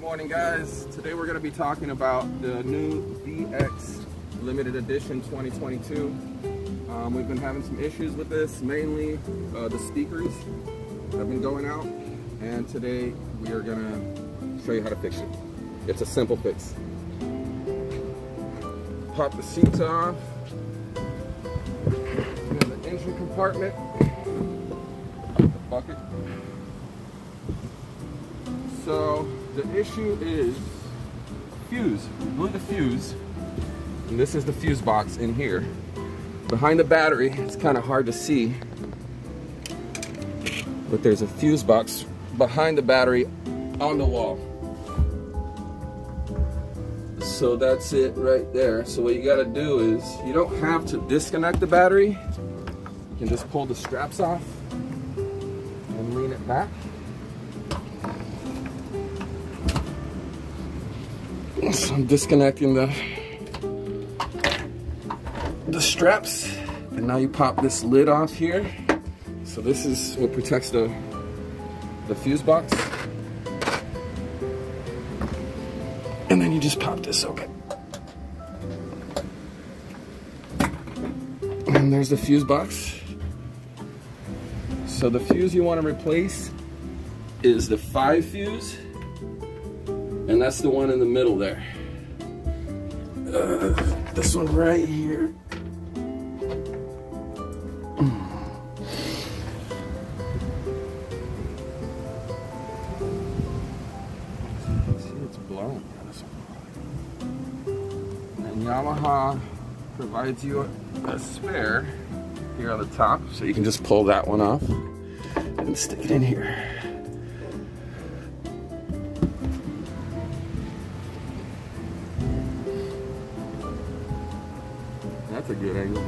morning, guys. Today we're going to be talking about the new VX limited edition 2022. We've been having some issues with this, mainly the speakers have been going out, and today we are going to show you how to fix it. It's a simple fix. Pop the seats off, and the engine compartment, the bucket. So the issue is fuse. We blew the fuse, and this is the fuse box in here. Behind the battery, it's kind of hard to see, but there's a fuse box behind the battery on the wall. So that's it right there. So what you got to do is, you don't have to disconnect the battery. You can just pull the straps off and lean it back. So I'm disconnecting the straps, and now you pop this lid off here. So this is what protects the fuse box, and then you just pop this open, and there's the fuse box. So the fuse you want to replace is the 5 fuse, and that's the one in the middle there. This one right here. See, it's blown. And Yamaha provides you a spare here on the top, so you can just pull that one off and stick it in here. That's a good angle.